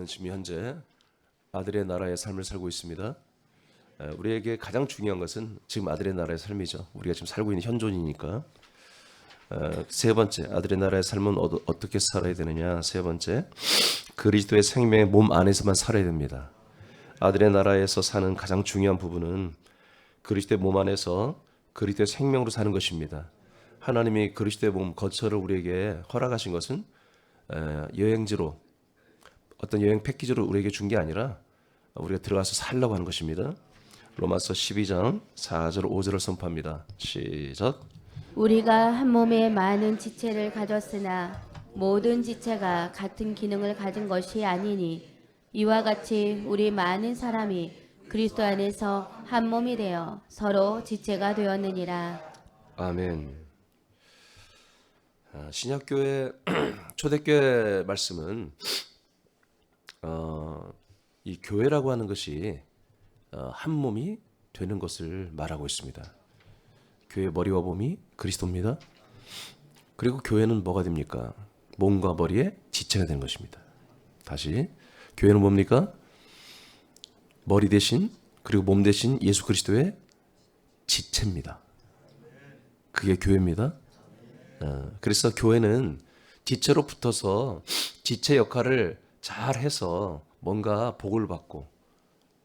저는 지금 현재 아들의 나라의 삶을 살고 있습니다. 우리에게 가장 중요한 것은 지금 아들의 나라의 삶이죠. 우리가 지금 살고 있는 현존이니까. 세 번째, 아들의 나라의 삶은 어떻게 살아야 되느냐. 세 번째, 그리스도의 생명의 몸 안에서만 살아야 됩니다. 아들의 나라에서 사는 가장 중요한 부분은 그리스도의 몸 안에서 그리스도의 생명으로 사는 것입니다. 하나님이 그리스도의 몸 거처를 우리에게 허락하신 것은 여행지로, 어떤 여행 패키지로 우리에게 준 게 아니라 우리가 들어가서 살려고 하는 것입니다. 로마서 12장 4절 5절을 선포합니다. 시작. 우리가 한 몸에 많은 지체를 가졌으나 모든 지체가 같은 기능을 가진 것이 아니니 이와 같이 우리 많은 사람이 그리스도 안에서 한 몸이 되어 서로 지체가 되었느니라. 아멘. 신약교회 초대교회 말씀은 이 교회라고 하는 것이 한 몸이 되는 것을 말하고 있습니다. 교회의 머리와 몸이 그리스도입니다. 그리고 교회는 뭐가 됩니까? 몸과 머리의 지체가 되는 것입니다. 다시, 교회는 뭡니까? 머리 대신 그리고 몸 대신 예수 그리스도의 지체입니다. 그게 교회입니다. 그래서 교회는 지체로 붙어서 지체 역할을 잘 해서 뭔가 복을 받고,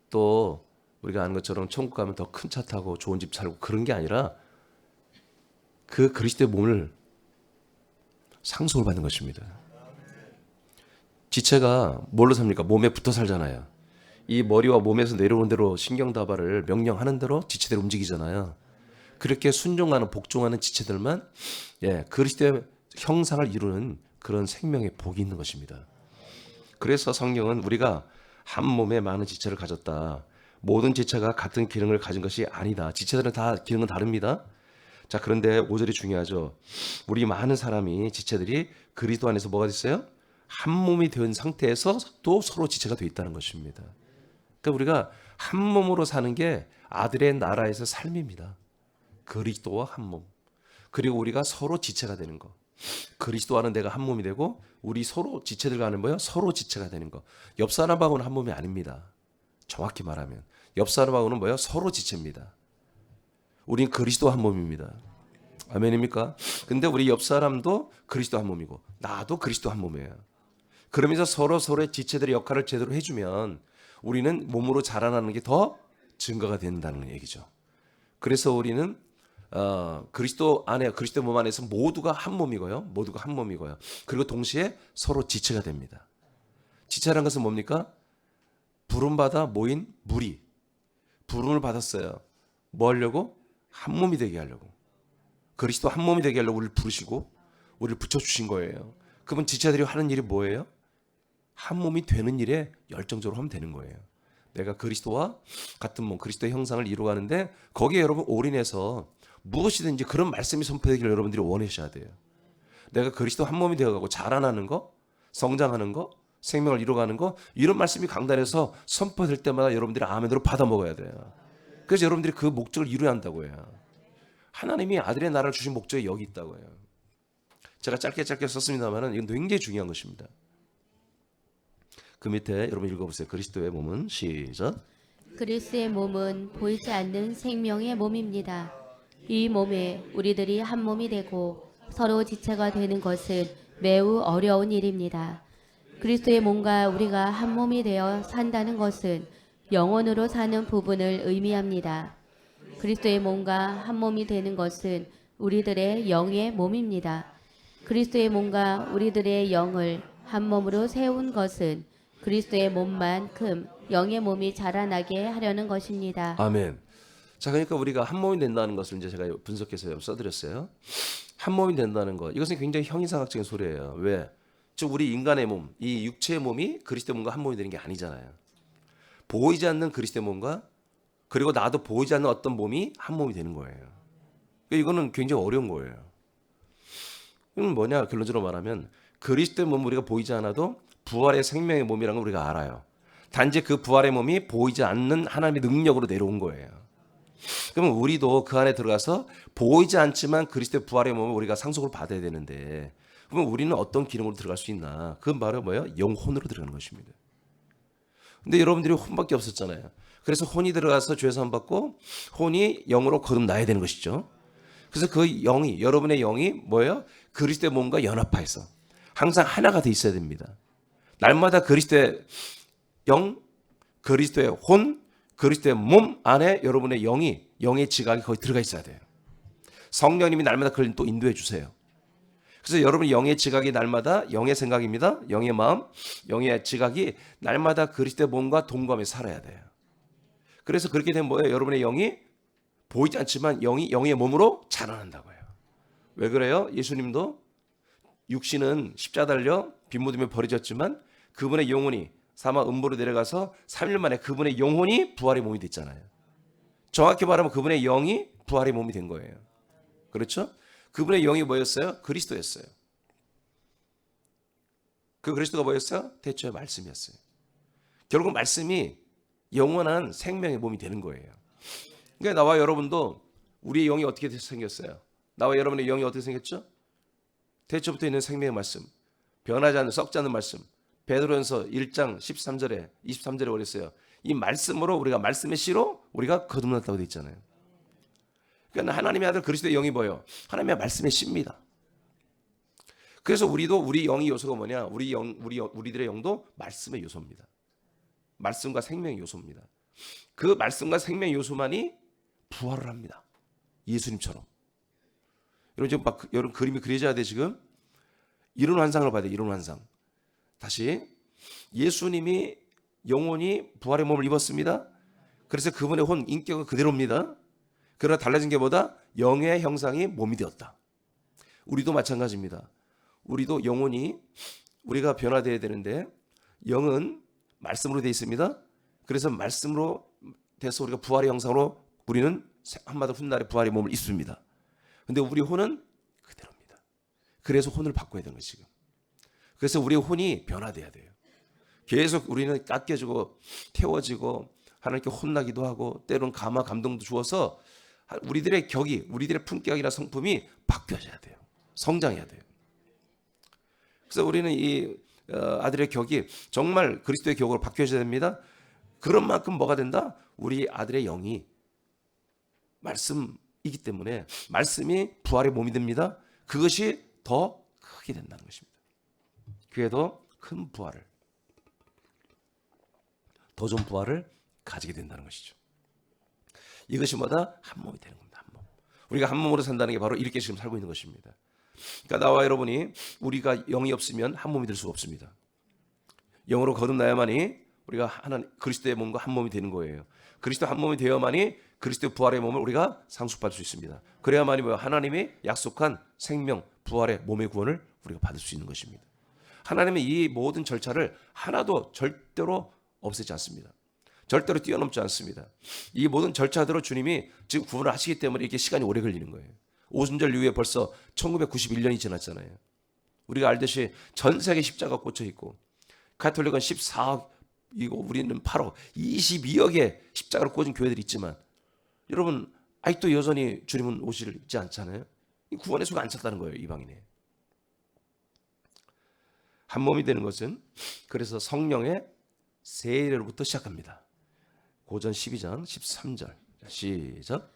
또 우리가 아는 것처럼 천국 가면 더 큰 차 타고 좋은 집 살고 그런 게 아니라 그 그리스도의 몸을 상속을 받는 것입니다. 지체가 뭘로 삽니까? 몸에 붙어 살잖아요. 이 머리와 몸에서 내려오는 대로 신경다발을 명령하는 대로 지체대로 움직이잖아요. 그렇게 순종하는, 복종하는 지체들만 그리스도의 형상을 이루는 그런 생명의 복이 있는 것입니다. 그래서 성경은 우리가 한 몸에 많은 지체를 가졌다. 모든 지체가 같은 기능을 가진 것이 아니다. 지체들은 다 기능은 다릅니다. 자, 그런데 5절이 중요하죠. 우리 많은 사람이, 지체들이 그리스도 안에서 뭐가 됐어요? 한 몸이 된 상태에서 또 서로 지체가 돼 있다는 것입니다. 그러니까 우리가 한 몸으로 사는 게 아들의 나라에서 삶입니다. 그리스도와 한 몸. 그리고 우리가 서로 지체가 되는 거. 그리스도와는 내가 한 몸이 되고, 우리 서로 지체들과는 뭐예요? 서로 지체가 되는 거. 옆 사람하고는 한 몸이 아닙니다. 정확히 말하면 옆 사람하고는 뭐예요? 서로 지체입니다. 우린 그리스도 한 몸입니다. 아멘입니까? 근데 우리 옆 사람도 그리스도 한 몸이고 나도 그리스도 한 몸이에요. 그러면서 서로 서로의 지체들의 역할을 제대로 해주면 우리는 몸으로 자라나는 게 더 증거가 된다는 얘기죠. 그래서 우리는 그리스도 안에, 그리스도 몸 안에서 모두가 한 몸이고요. 모두가 한 몸이고요. 그리고 동시에 서로 지체가 됩니다. 지체라는 것은 뭡니까? 부름받아 모인 무리. 부름을 받았어요. 뭐 하려고? 한 몸이 되게 하려고. 그리스도 한 몸이 되게 하려고 우리를 부르시고 우리를 붙여주신 거예요. 그러면 지체들이 하는 일이 뭐예요? 한 몸이 되는 일에 열정적으로 하면 되는 거예요. 내가 그리스도와 같은 몸, 그리스도의 형상을 이루어가는데 거기에 여러분 올인해서 무엇이든지 그런 말씀이 선포되기를 여러분들이 원하셔야 돼요. 내가 그리스도 한 몸이 되어가고 자라나는 거, 성장하는 거, 생명을 이루어가는 거, 이런 말씀이 강단에서 선포될 때마다 여러분들이 아멘으로 받아 먹어야 돼요. 그래서 여러분들이 그 목적을 이루어야 한다고 해요. 하나님이 아들의 나라를 주신 목적이 여기 있다고 해요. 제가 짧게 썼습니다만 이건 굉장히 중요한 것입니다. 그 밑에 여러분 읽어보세요. 그리스도의 몸은, 시작. 그리스도의 몸은 보이지 않는 생명의 몸입니다. 이 몸에 우리들이 한 몸이 되고 서로 지체가 되는 것은 매우 어려운 일입니다. 그리스도의 몸과 우리가 한 몸이 되어 산다는 것은 영혼으로 사는 부분을 의미합니다. 그리스도의 몸과 한 몸이 되는 것은 우리들의 영의 몸입니다. 그리스도의 몸과 우리들의 영을 한 몸으로 세운 것은 그리스도의 몸만큼 영의 몸이 자라나게 하려는 것입니다. 아멘. 자, 그러니까 우리가 한 몸이 된다는 것을 이제 제가 분석해서 써드렸어요. 한 몸이 된다는 것, 이것은 굉장히 형이상학적인 소리예요. 왜? 즉 우리 인간의 몸, 이 육체의 몸이 그리스도의 몸과 한 몸이 되는 게 아니잖아요. 보이지 않는 그리스도의 몸과, 그리고 나도 보이지 않는 어떤 몸이 한 몸이 되는 거예요. 이거는 굉장히 어려운 거예요. 이건 뭐냐? 결론적으로 말하면 그리스도의 몸, 우리가 보이지 않아도 부활의 생명의 몸이라는 걸 우리가 알아요. 단지 그 부활의 몸이 보이지 않는 하나님의 능력으로 내려온 거예요. 그러면 우리도 그 안에 들어가서 보이지 않지만 그리스도의 부활의 몸을 우리가 상속을 받아야 되는데, 그러면 우리는 어떤 기능으로 들어갈 수 있나? 그 말은 뭐예요? 영혼으로 들어가는 것입니다. 근데 여러분들이 혼밖에 없었잖아요. 그래서 혼이 들어가서 죄 사함 받고 혼이 영으로 거듭나야 되는 것이죠. 그래서 그 영이, 여러분의 영이 뭐예요? 그리스도의 몸과 연합하여서 항상 하나가 돼 있어야 됩니다. 날마다 그리스도의 영, 그리스도의 혼, 그리스도의 몸 안에 여러분의 영의 지각이 거기 들어가 있어야 돼요. 성령님이 날마다 그걸 또 인도해 주세요. 그래서 여러분의 영의 지각이 날마다 영의 생각입니다. 영의 마음, 영의 지각이 날마다 그리스도의 몸과 동감에 살아야 돼요. 그래서 그렇게 되면 뭐예요? 여러분의 영이 보이지 않지만 영이 영의 몸으로 자라난다고 해요. 왜 그래요? 예수님도 육신은 십자가 달려 빈무덤에 버려졌지만 그분의 영혼이 사마 음부로 내려가서 3일 만에 그분의 영혼이 부활의 몸이 됐잖아요. 정확히 말하면 그분의 영이 부활의 몸이 된 거예요. 그렇죠? 그분의 영이 뭐였어요? 그리스도였어요. 그 그리스도가 뭐였어요? 대초의 말씀이었어요. 결국 말씀이 영원한 생명의 몸이 되는 거예요. 그러니까 나와 여러분도 우리의 영이 어떻게 생겼어요? 나와 여러분의 영이 어떻게 생겼죠? 대초부터 있는 생명의 말씀, 변하지 않는 썩지 않는 말씀. 베드로전서 1장 13절에 23절에 그랬어요. 이 말씀으로 우리가 말씀의 씨로 우리가 거듭났다고 돼 있잖아요. 그러니까 하나님의 아들 그리스도의 영이 뭐예요? 하나님의 말씀의 씨입니다. 그래서 우리도 우리 영의 요소가 뭐냐? 우리들의 영도 말씀의 요소입니다. 말씀과 생명의 요소입니다. 그 말씀과 생명의 요소만이 부활을 합니다. 예수님처럼. 여러분 지금 여러분 그림이 그려져야 돼 지금. 이런 환상을 봐야 돼. 이런 환상. 다시 예수님이 영혼이 부활의 몸을 입었습니다. 그래서 그분의 혼 인격은 그대로입니다. 그러나 달라진 게 뭐다? 영의 형상이 몸이 되었다. 우리도 마찬가지입니다. 우리도 영혼이 우리가 변화되어야 되는데 영은 말씀으로 되어 있습니다. 그래서 말씀으로 돼서 우리가 부활의 형상으로 우리는 한마디 훗날에 부활의 몸을 입습니다. 근데 우리 혼은 그대로입니다. 그래서 혼을 바꿔야 되는 거죠 지금. 그래서 우리의 혼이 변화돼야 돼요. 계속 우리는 깎여지고 태워지고 하나님께 혼나기도 하고 때로는 감화 감동도 주어서 우리들의 격이 우리들의 품격이나 성품이 바뀌어져야 돼요. 성장해야 돼요. 그래서 우리는 이 아들의 격이 정말 그리스도의 격으로 바뀌어져야 됩니다. 그런 만큼 뭐가 된다? 우리 아들의 영이 말씀이기 때문에 말씀이 부활의 몸이 됩니다. 그것이 더 크게 된다는 것입니다. 그에도 큰 부활을 더 좋은 부활을 가지게 된다는 것이죠. 이것이 뭐다? 한 몸이 되는 겁니다. 한 몸. 우리가 한 몸으로 산다는 게 바로 이렇게 지금 살고 있는 것입니다. 그러니까 나와 여러분이 우리가 영이 없으면 한 몸이 될 수가 없습니다. 영으로 거듭나야만이 우리가 하나님 그리스도의 몸과 한 몸이 되는 거예요. 그리스도 한 몸이 되어야만이 그리스도의 부활의 몸을 우리가 상속받을 수 있습니다. 그래야만이 뭐예요? 하나님이 약속한 생명 부활의 몸의 구원을 우리가 받을 수 있는 것입니다. 하나님의 이 모든 절차를 하나도 절대로 없애지 않습니다. 절대로 뛰어넘지 않습니다. 이 모든 절차대로 주님이 지금 구원을 하시기 때문에 이렇게 시간이 오래 걸리는 거예요. 오순절 이후에 벌써 1991년이 지났잖아요. 우리가 알듯이 전 세계 십자가 꽂혀 있고 가톨릭은 14억이고 우리는 8억, 22억의 십자가로 꽂은 교회들이 있지만 여러분 아직도 여전히 주님은 오시지 않잖아요. 구원의 수가 안 찼다는 거예요. 이방인에. 한 몸이 되는 것은 그래서 성령의 세례로부터 시작합니다. 고전 12장 13절 시작.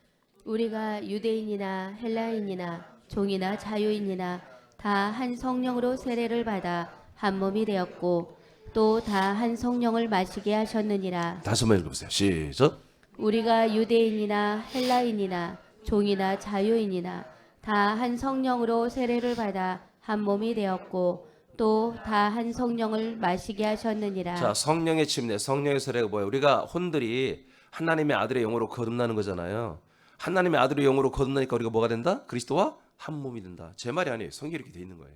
우리가 유대인이나 헬라인이나 종이나 자유인이나 다 한 성령으로 세례를 받아 한 몸이 되었고 또 다 한 성령을 마시게 하셨느니라. 다시 한번 읽어보세요. 시작. 우리가 유대인이나 헬라인이나 종이나 자유인이나 다 한 성령으로 세례를 받아 한 몸이 되었고 또 다 한 성령을 마시게 하셨느니라. 자, 성령의 침례, 성령의 세례가 뭐예요? 우리가 혼들이 하나님의 아들의 영으로 거듭나는 거잖아요. 하나님의 아들의 영으로 거듭나니까 우리가 뭐가 된다? 그리스도와 한 몸이 된다. 제 말이 아니에요. 성경이 이렇게 돼 있는 거예요.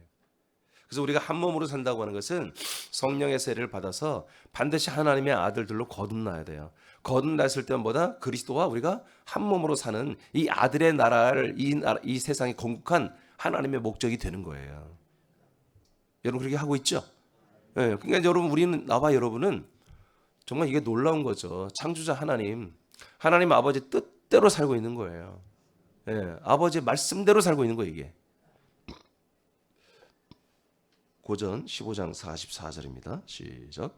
그래서 우리가 한 몸으로 산다고 하는 것은 성령의 세례를 받아서 반드시 하나님의 아들들로 거듭나야 돼요. 거듭났을 때는 뭐다? 그리스도와 우리가 한 몸으로 사는 이 아들의 나라를 이 세상에 건국한 하나님의 목적이 되는 거예요. 여러분 그렇게 하고 있죠? 네, 그러니까 여러분 우리는 나와 여러분은 정말 이게 놀라운 거죠. 창조자 하나님 아버지 뜻대로 살고 있는 거예요. 네, 아버지의 말씀대로 살고 있는 거예요 이게. 고전 15장 44절입니다. 시작.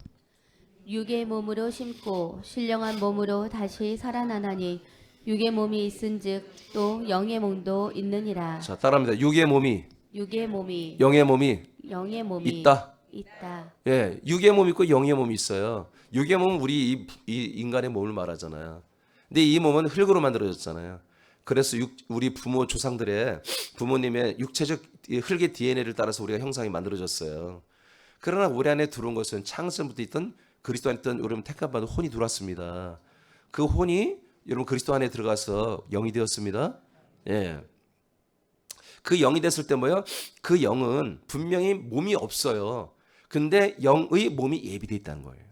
육의 몸으로 심고 신령한 몸으로 다시 살아나나니 육의 몸이 있은즉 또 영의 몸도 있느니라. 자, 따라합니다. 육의 몸이 육의 몸이 영의 몸이 영의 몸이 있다. 있다. 예, 육의 몸이 있고 영의 몸이 있어요. 육의 몸은 우리 이 인간의 몸을 말하잖아요. 근데 이 몸은 흙으로 만들어졌잖아요. 그래서 우리 부모 조상들의 부모님의 육체적 이 흙의 DNA를 따라서 우리가 형상이 만들어졌어요. 그러나 우리 안에 들어온 것은 창세부터 있던 그리스도 안에 있던 여러분 택한 받은 혼이 들어왔습니다. 그 혼이 여러분 그리스도 안에 들어가서 영이 되었습니다. 예. 그 영이 됐을 때 뭐요? 그 영은 분명히 몸이 없어요. 근데 영의 몸이 예비되어 있다는 거예요.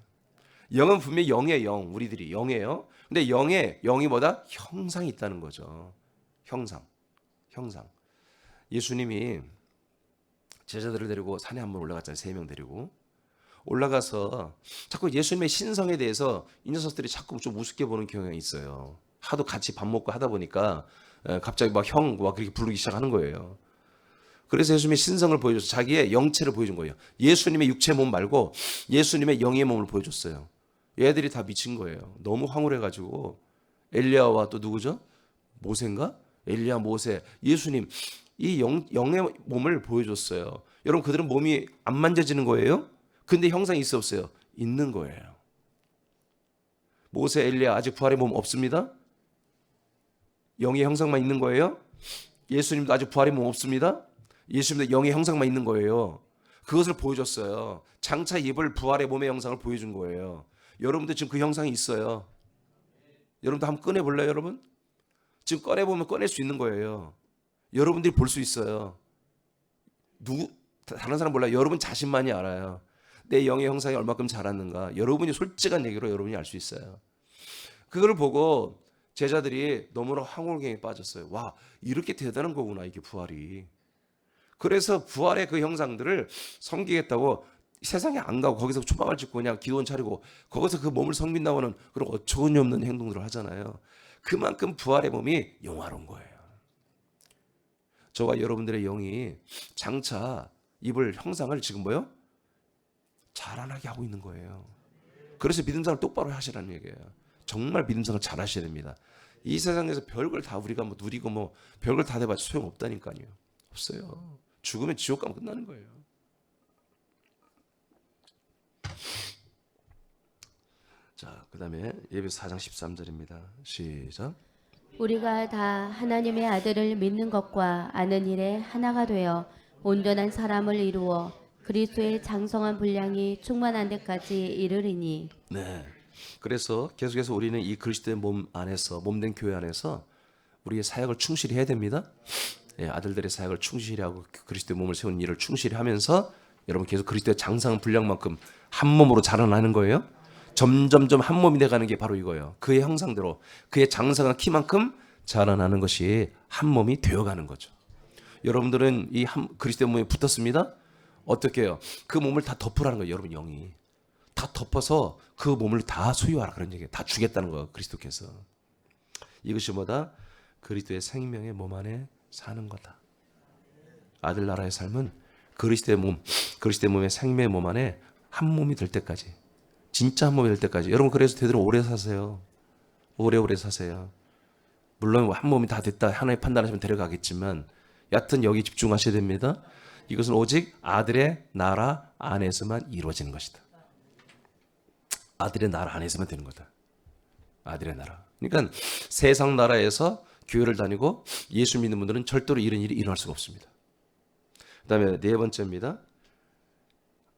영은 분명히 영의 영, 우리들이 영이에요. 근데 영이 뭐다? 형상이 있다는 거죠. 형상. 예수님이 제자들을 데리고 산에 한번 올라갔잖아요. 3명 데리고. 올라가서 자꾸 예수님의 신성에 대해서 이 녀석들이 자꾸 좀 우습게 보는 경향이 있어요. 하도 같이 밥 먹고 하다 보니까 갑자기 막 형 막 그렇게 부르기 시작하는 거예요. 그래서 예수님의 신성을 보여줘서 자기의 영체를 보여준 거예요. 예수님의 육체 몸 말고 예수님의 영의 몸을 보여줬어요. 얘들이 다 미친 거예요. 너무 황홀해가지고 엘리야와 또 누구죠? 모세인가? 엘리야, 모세, 예수님 이 영의 몸을 보여줬어요. 여러분 그들은 몸이 안 만져지는 거예요? 근데 형상이 있어 없어요? 있는 거예요. 모세, 엘리야 아직 부활의 몸 없습니다. 영의 형상만 있는 거예요. 예수님도 아직 부활의 몸 없습니다. 예수님도 영의 형상만 있는 거예요. 그것을 보여줬어요. 장차 입을 부활의 몸의 형상을 보여준 거예요. 여러분도 지금 그 형상이 있어요. 여러분도 한번 꺼내볼래요, 여러분? 지금 꺼내보면 꺼낼 수 있는 거예요. 여러분들이 볼 수 있어요. 다른 사람 몰라요. 여러분 자신만이 알아요. 내 영의 형상이 얼마큼 자랐는가. 여러분이 솔직한 얘기로 여러분이 알 수 있어요. 그걸 보고 제자들이 너무나 황홀경에 빠졌어요. 와, 이렇게 대단한 거구나, 이게 부활이. 그래서 부활의 그 형상들을 섬기겠다고 세상에 안 가고 거기서 초막을 짓고 그냥 기도원 차리고 거기서 그 몸을 섬긴다고 하는 그런 어처구니 없는 행동들을 하잖아요. 그만큼 부활의 몸이 영화로운 거예요. 저와 여러분들의 영이 장차 입을 형상을 지금 뭐요? 자라나게 하고 있는 거예요. 그래서 믿음생활 똑바로 하시라는 얘기예요. 정말 믿음생활 잘 하셔야 됩니다. 이 세상에서 별걸 다 우리가 뭐 누리고 뭐 별걸 다 해봤자 소용없다니까요. 없어요. 죽으면 지옥 가면 끝나는 거예요. 자, 그 다음에 예배서 4장 13절입니다. 시작. 우리가 다 하나님의 아들을 믿는 것과 아는 일에 하나가 되어 온전한 사람을 이루어 그리스도의 장성한 분량이 충만한 데까지 이르리니. 네. 그래서 계속해서 우리는 이 그리스도의 몸 안에서 몸된 교회 안에서 우리의 사역을 충실히 해야 됩니다. 예, 아들들의 사역을 충실히 하고 그리스도의 몸을 세우는 일을 충실히 하면서 여러분 계속 그리스도의 장성한 분량만큼 한 몸으로 자라나는 거예요. 점점점 한 몸이 돼가는 게 바로 이거예요. 그의 형상대로 그의 장성한 키만큼 자라나는 것이 한 몸이 되어가는 거죠. 여러분들은 이 그리스도의 몸에 붙었습니다. 어떻게 해요? 그 몸을 다 덮으라는 거예요. 여러분 영이 다 덮어서 그 몸을 다 소유하라 그런 얘기예요. 다 주겠다는 거예요. 그리스도께서. 이것이 뭐다? 그리스도의 생명의 몸 안에 사는 거다. 아들 나라의 삶은 그리스도의 몸의 생명의 몸 안에 한 몸이 될 때까지, 진짜 한 몸이 될 때까지. 여러분 그래서 되도록 오래 사세요. 오래오래 사세요. 물론 한 몸이 다 됐다 하나의 판단하시면 데려가겠지만 여하튼 여기 집중하셔야 됩니다. 이것은 오직 아들의 나라 안에서만 이루어지는 것이다. 아들의 나라 안에서만 되는 거다. 아들의 나라. 그러니까 세상 나라에서 교회를 다니고 예수 믿는 분들은 절대로 이런 일이 일어날 수가 없습니다. 그 다음에 네 번째입니다.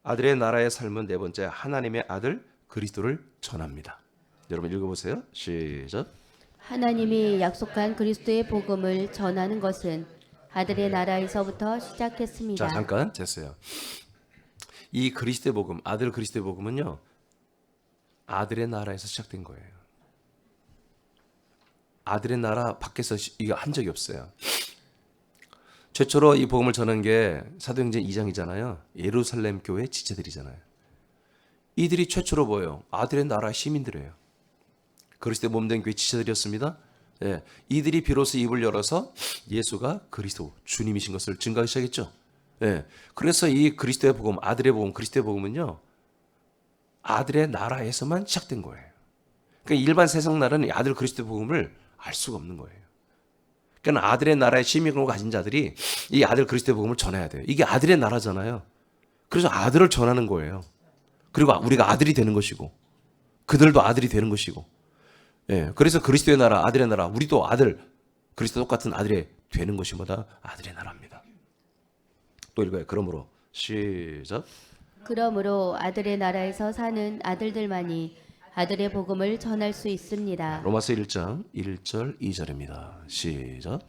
아들의 나라의 삶은 네 번째, 하나님의 아들 그리스도를 전합니다. 여러분 읽어보세요. 시작. 하나님이 약속한 그리스도의 복음을 전하는 것은 아들의 나라에서부터 시작했습니다. 자, 잠깐 됐어요. 이 그리스도의 복음, 아들 그리스도의 복음은요, 아들의 나라에서 시작된 거예요. 아들의 나라 밖에서 이거 한 적이 없어요. 최초로 이 복음을 전한 게 사도행전 2장이잖아요. 예루살렘 교회 지체들이잖아요. 이들이 최초로 뭐예요? 아들의 나라 시민들이에요. 그리스도의 몸된 교회 지체들이었습니다. 예, 이들이 비로소 입을 열어서 예수가 그리스도 주님이신 것을 증거하기 시작했죠. 예, 그래서 이 그리스도의 복음, 아들의 복음, 그리스도의 복음은요, 아들의 나라에서만 시작된 거예요. 그러니까 일반 세상 나라는 아들 그리스도의 복음을 알 수가 없는 거예요. 그러니까 아들의 나라의 시민권을 가진 자들이 이 아들 그리스도의 복음을 전해야 돼요. 이게 아들의 나라잖아요. 그래서 아들을 전하는 거예요. 그리고 우리가 아들이 되는 것이고 그들도 아들이 되는 것이고, 예, 그래서 그리스도의 나라, 아들의 나라, 우리도 아들, 그리스도 똑같은 아들이 되는 것이 뭐다? 아들의 나라입니다. 또 읽어요. 그러므로 시작. 그러므로 아들의 나라에서 사는 아들들만이 아들의 복음을 전할 수 있습니다. 로마서 1장 1절 2절입니다. 시작.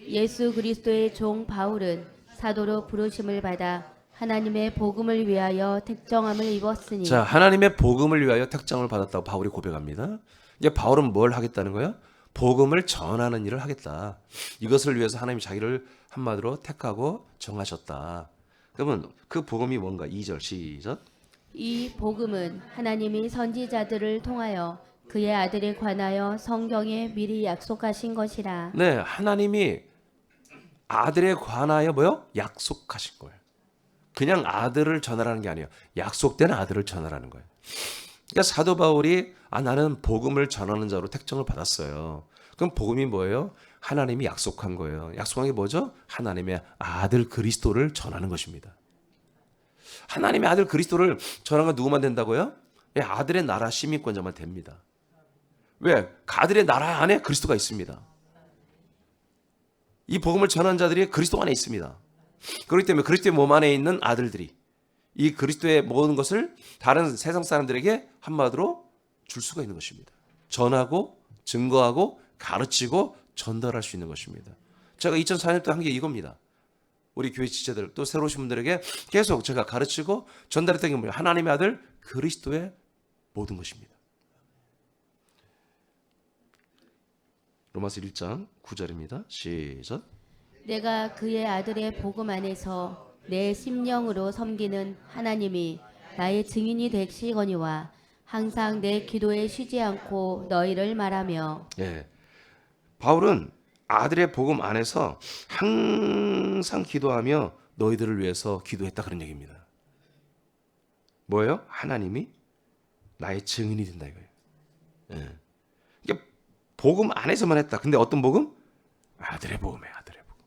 예수 그리스도의 종 바울은 사도로 부르심을 받아 하나님의 복음을 위하여 택정함을 입었으니. 자, 하나님의 복음을 위하여 택정을 받았다고 바울이 고백합니다. 이제 바울은 뭘 하겠다는 거예요? 복음을 전하는 일을 하겠다. 이것을 위해서 하나님이 자기를 한마디로 택하고 정하셨다. 그러면 그 복음이 뭔가? 2절 시작. 이 복음은 하나님이 선지자들을 통하여 그의 아들에 관하여 성경에 미리 약속하신 것이라. 네, 하나님이 아들에 관하여 뭐요? 약속하신 거예요. 그냥 아들을 전하라는 게 아니에요. 약속된 아들을 전하라는 거예요. 그러니까 사도 바울이 나는 복음을 전하는 자로 택정을 받았어요. 그럼 복음이 뭐예요? 하나님이 약속한 거예요. 약속한 게 뭐죠? 하나님의 아들 그리스도를 전하는 것입니다. 하나님의 아들 그리스도를 전하는 건 누구만 된다고요? 예, 아들의 나라 시민권자만 됩니다. 왜? 그 아들의 나라 안에 그리스도가 있습니다. 이 복음을 전하는 자들이 그리스도 안에 있습니다. 그렇기 때문에 그리스도의 몸 안에 있는 아들들이 이 그리스도의 모든 것을 다른 세상 사람들에게 한마디로 줄 수가 있는 것입니다. 전하고 증거하고 가르치고 전달할 수 있는 것입니다. 제가 2004년 때 한 게 이겁니다. 우리 교회 지체들 또 새로 오신 분들에게 계속 제가 가르치고 전달했던 게 뭐예요? 하나님의 아들 그리스도의 모든 것입니다. 로마서 1장 9절입니다. 시작. 내가 그의 아들의 복음 안에서 내 심령으로 섬기는 하나님이 나의 증인이 되시거니와 항상 내 기도에 쉬지 않고 너희를 말하며. 예. 바울은 아들의 복음 안에서 항상 기도하며 너희들을 위해서 기도했다 그런 얘기입니다. 뭐예요? 하나님이 나의 증인이 된다 이거예요. 예. 이게 복음 안에서만 했다. 근데 어떤 복음? 아들의 복음이에요. 아들의 복음.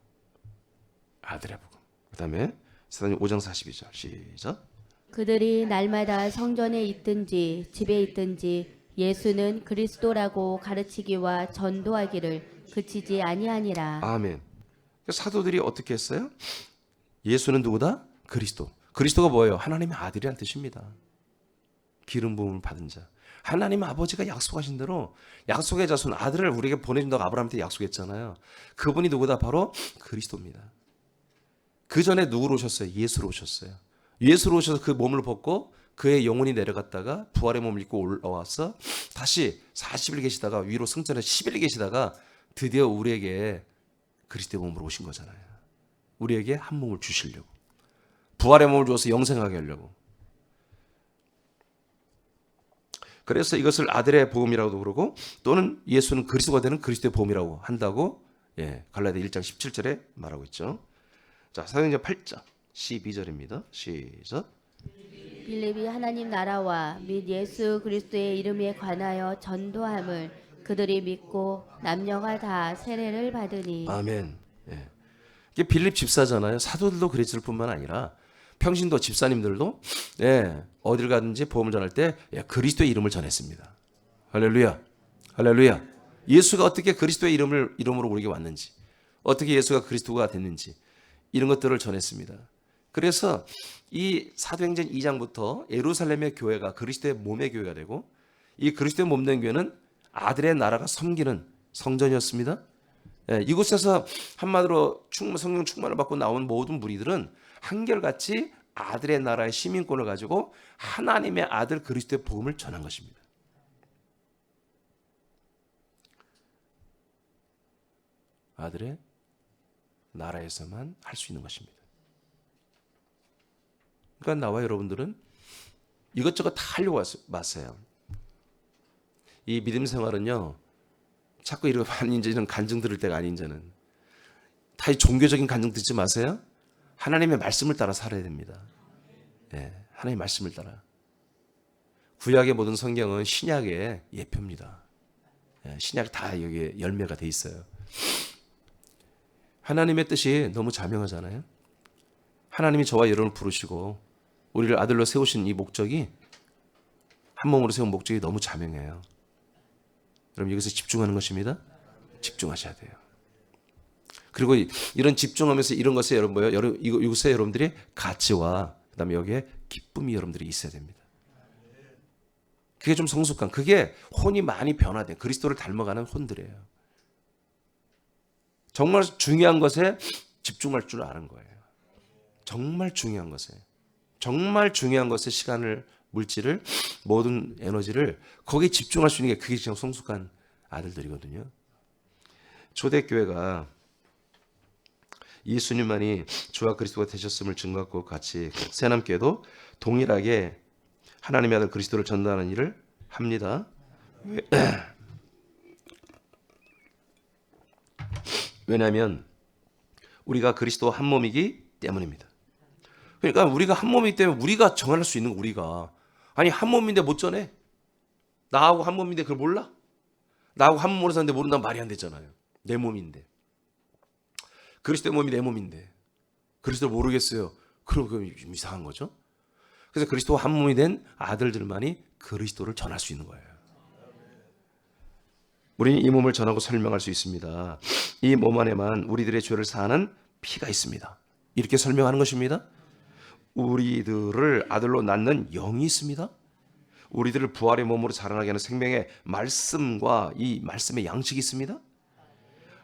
아들의 복음. 그다음에 사도행전 5장 42절 시작. 그들이 날마다 성전에 있든지 집에 있든지 예수는 그리스도라고 가르치기와 전도하기를 그치지 아니하니라. 아멘. 사도들이 어떻게 했어요? 예수는 누구다? 그리스도. 그리스도가 뭐예요? 하나님의 아들이란 뜻입니다. 기름 부음을 받은 자. 하나님 아버지가 약속하신 대로 약속의 자손 아들을 우리에게 보내준다고 아브라함한테 약속했잖아요. 그분이 누구다? 바로 그리스도입니다. 그 전에 누구로 오셨어요? 예수로 오셨어요. 예수로 오셔서 그 몸을 벗고 그의 영혼이 내려갔다가 부활의 몸을 입고 올라와서 다시 40일 계시다가 위로 승천해 10일 계시다가 드디어 우리에게 그리스도의 몸으로 오신 거잖아요. 우리에게 한 몸을 주시려고. 부활의 몸을 주어서 영생하게 하려고. 그래서 이것을 아들의 복음이라고도 그러고 또는 예수는 그리스도가 되는 그리스도의 복음이라고 한다고 갈라디아 1장 17절에 말하고 있죠. 자, 사도행전 8장 12절입니다. 시작. 빌립이 하나님 나라와 및 예수 그리스도의 이름에 관하여 전도함을 그들이 믿고 남녀가 다 세례를 받으니. 아멘. 예. 이게 빌립 집사잖아요. 사도들도 그랬을 뿐만 아니라 평신도 집사님들도 어딜 가든지 복음을 전할 때 그리스도의 이름을 전했습니다. 할렐루야. 할렐루야. 예수가 어떻게 그리스도의 이름으로 우리에게 왔는지, 어떻게 예수가 그리스도가 됐는지 이런 것들을 전했습니다. 그래서 이 사도행전 2장부터 예루살렘의 교회가 그리스도의 몸의 교회가 되고 이 그리스도의 몸 된 교회는 아들의 나라가 섬기는 성전이었습니다. 이곳에서 한마디로 성령 충만을 받고 나온 모든 무리들은 한결같이 아들의 나라의 시민권을 가지고 하나님의 아들 그리스도의 복음을 전한 것입니다. 아들의 나라에서만 할 수 있는 것입니다. 그러니까 나와 여러분들은 이것저것 다 하려고 왔어요. 이 믿음 생활은요, 자꾸 이런 이제는 간증 들을 때가 아닌 이제는 다 종교적인 간증 듣지 마세요. 하나님의 말씀을 따라 살아야 됩니다. 하나님의 말씀을 따라. 구약의 모든 성경은 신약의 예표입니다. 신약이 다 여기에 열매가 돼 있어요. 하나님의 뜻이 너무 자명하잖아요. 하나님이 저와 여러분을 부르시고 우리를 아들로 세우신 이 목적이, 한 몸으로 세운 목적이 너무 자명해요. 여러분 여기서 집중하는 것입니다. 집중하셔야 돼요. 그리고 이런 집중하면서 이런 것에 여러분 뭐예요? 이곳에 여러분들이 가치와 그다음에 여기에 기쁨이 여러분들이 있어야 됩니다. 그게 좀 성숙한, 그게 혼이 많이 변화된 그리스도를 닮아가는 혼들이에요. 정말 중요한 것에 집중할 줄 아는 거예요. 정말 중요한 것에, 정말 중요한 것에 시간을, 물질을, 모든 에너지를 거기에 집중할 수 있는 게, 그게 진짜 성숙한 아들들이거든요. 초대교회가 예수님만이 주와 그리스도가 되셨음을 증거하고 같이 새남교회도 동일하게 하나님의 아들 그리스도를 전달하는 일을 합니다. 왜냐하면 우리가 그리스도 한 몸이기 때문입니다. 그러니까 우리가 한 몸이기 때문에 우리가 정할 수 있는 거, 우리가 아니 한 몸인데 못 전해? 나하고 한 몸인데 그걸 몰라? 나하고 한 몸으로 사는데 모른다면 말이 안 되잖아요. 내 몸인데, 그리스도의 몸이 내 몸인데 그리스도를 모르겠어요. 그럼 그 이상한 거죠. 그래서 그리스도와 한 몸이 된 아들들만이 그리스도를 전할 수 있는 거예요. 우리는 이 몸을 전하고 설명할 수 있습니다. 이 몸 안에만 우리들의 죄를 사하는 피가 있습니다. 이렇게 설명하는 것입니다. 우리들을 아들로 낳는 영이 있습니다. 우리들을 부활의 몸으로 자라나게 하는 생명의 말씀과 이 말씀의 양식이 있습니다.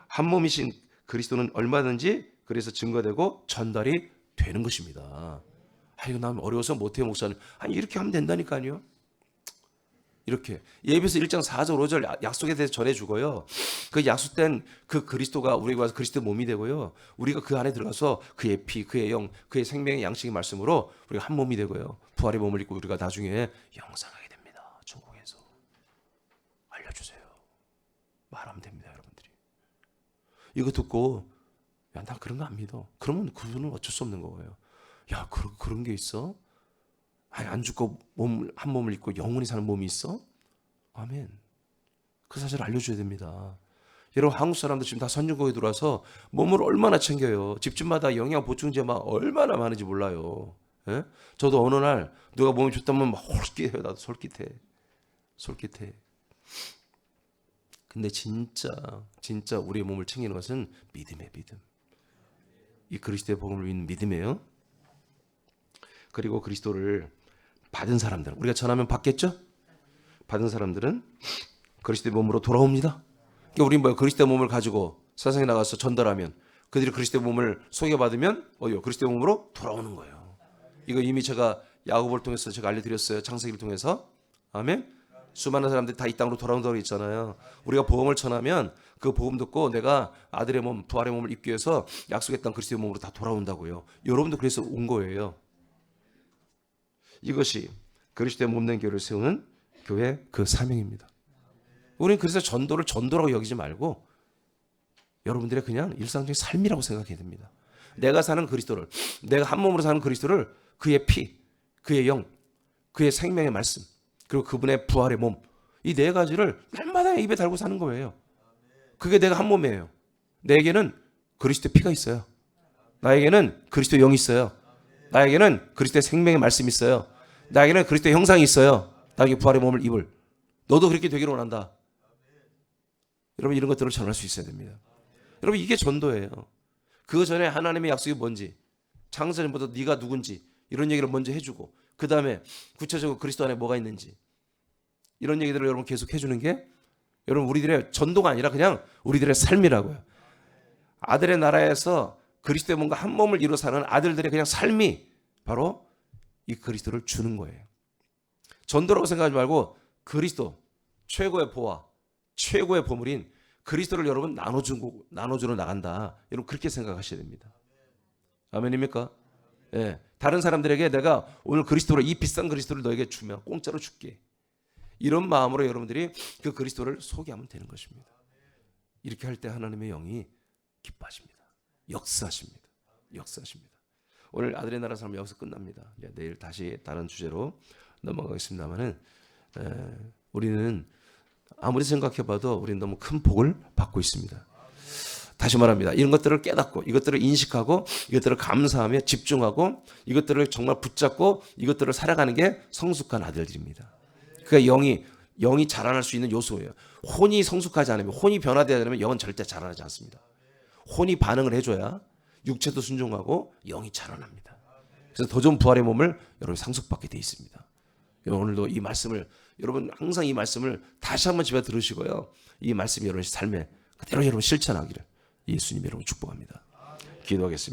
한 몸이신 그리스도는 얼마든지 그래서 증거되고 전달이 되는 것입니다. 이거 난 어려워서 못해요 목사님. 아니 이렇게 하면 된다니까요. 이렇게 예배서 1장 4절 5절 약속에 대해서 전해주고요. 그 약속된 그 그리스도가 우리가 와서 그리스도의 몸이 되고요. 우리가 그 안에 들어가서 그의 피, 그의 영, 그의 생명의 양식의 말씀으로 우리가 한 몸이 되고요. 부활의 몸을 입고 우리가 나중에 영생하게 됩니다. 천국에서. 알려주세요. 말하면 됩니다, 여러분들이. 이거 듣고 야, 나 그런 거 안 믿어. 그러면 그분은 어쩔 수 없는 거예요. 야, 그런 게 있어? 아니, 안 죽고 한 몸을 입고 영원히 사는 몸이 있어? 아멘. 그 사실을 알려줘야 됩니다. 여러분 한국 사람들 지금 다 선진국에 들어와서 몸을 얼마나 챙겨요. 집집마다 영양 보충제 막 얼마나 많은지 몰라요. 예? 저도 어느 날 누가 몸이 좋다면 막 솔깃해요. 나도 솔깃해. 근데 진짜 우리의 몸을 챙기는 것은 믿음이에요. 믿음. 이 그리스도의 복음을 믿는 믿음이에요. 그리고 그리스도를 받은 사람들, 우리가 전하면 받겠죠? 받은 사람들은 그리스도의 몸으로 돌아옵니다. 그러니까 우리는 뭐예요? 그리스도의 몸을 가지고 세상에 나가서 전달하면 그들이 그리스도의 몸을 소개받으면 그리스도의 몸으로 돌아오는 거예요. 이거 이미 제가 야고보를 통해서 제가 알려드렸어요. 창세기를 통해서. 아멘. 수많은 사람들이 다 이 땅으로 돌아온다고 했잖아요. 우리가 복음을 전하면 그 복음 듣고 내가 아들의 몸, 부활의 몸을 입기 위해서 약속했던 그리스도의 몸으로 다 돌아온다고요. 여러분도 그래서 온 거예요. 이것이 그리스도의 몸된 교회를 세우는 교회 그 사명입니다. 우리는 그래서 전도를 전도라고 여기지 말고 여러분들의 그냥 일상적인 삶이라고 생각해야 됩니다. 내가 사는 그리스도를, 내가 한 몸으로 사는 그리스도를 그의 피, 그의 영, 그의 생명의 말씀, 그리고 그분의 부활의 몸, 이 네 가지를 날마다 입에 달고 사는 거예요. 그게 내가 한 몸이에요. 내게는 그리스도의 피가 있어요. 나에게는 그리스도의 영이 있어요. 나에게는 그리스도의 생명의 말씀이 있어요. 나에게는 그리스도의 형상이 있어요. 나에게 부활의 몸을 입을. 너도 그렇게 되기를 원한다. 여러분 이런 것들을 전할 수 있어야 됩니다. 여러분 이게 전도예요. 그 전에 하나님의 약속이 뭔지, 창세전부터 네가 누군지 이런 얘기를 먼저 해주고 그 다음에 구체적으로 그리스도 안에 뭐가 있는지 이런 얘기들을 여러분 계속 해주는 게 여러분 우리들의 전도가 아니라 그냥 우리들의 삶이라고요. 아들의 나라에서 그리스도의 몸과 한 몸을 이루어 사는 아들들의 그냥 삶이 바로 이 그리스도를 주는 거예요. 전도라고 생각하지 말고 그리스도 최고의 보화, 최고의 보물인 그리스도를 여러분 나눠주러 나간다. 여러분 그렇게 생각하셔야 됩니다. 아멘입니까? 예. 다른 사람들에게 내가 오늘 그리스도로 이 비싼 그리스도를 너에게 주면 공짜로 줄게. 이런 마음으로 여러분들이 그 그리스도를 소개하면 되는 것입니다. 이렇게 할 때 하나님의 영이 기뻐하십니다. 역사하십니다. 오늘 아들의 나라 삶은 여기서 끝납니다. 내일 다시 다른 주제로 넘어가겠습니다만은 우리는 아무리 생각해봐도 우리는 너무 큰 복을 받고 있습니다. 다시 말합니다. 이런 것들을 깨닫고 이것들을 인식하고 이것들을 감사하며 집중하고 이것들을 정말 붙잡고 이것들을 살아가는 게 성숙한 아들들입니다. 그러니까 영이 자라날 수 있는 요소예요. 혼이 성숙하지 않으면, 혼이 변화되지 않으면 영은 절대 자라나지 않습니다. 혼이 반응을 해줘야 육체도 순종하고 영이 자라납니다. 그래서 더 좋은 부활의 몸을 여러분이 상속받게 돼 있습니다. 오늘도 이 말씀을, 여러분 항상 이 말씀을 다시 한번 집에 들으시고요. 이 말씀이 여러분의 삶에 그대로 여러분 실천하기를 예수님이 여러분 축복합니다. 기도하겠습니다.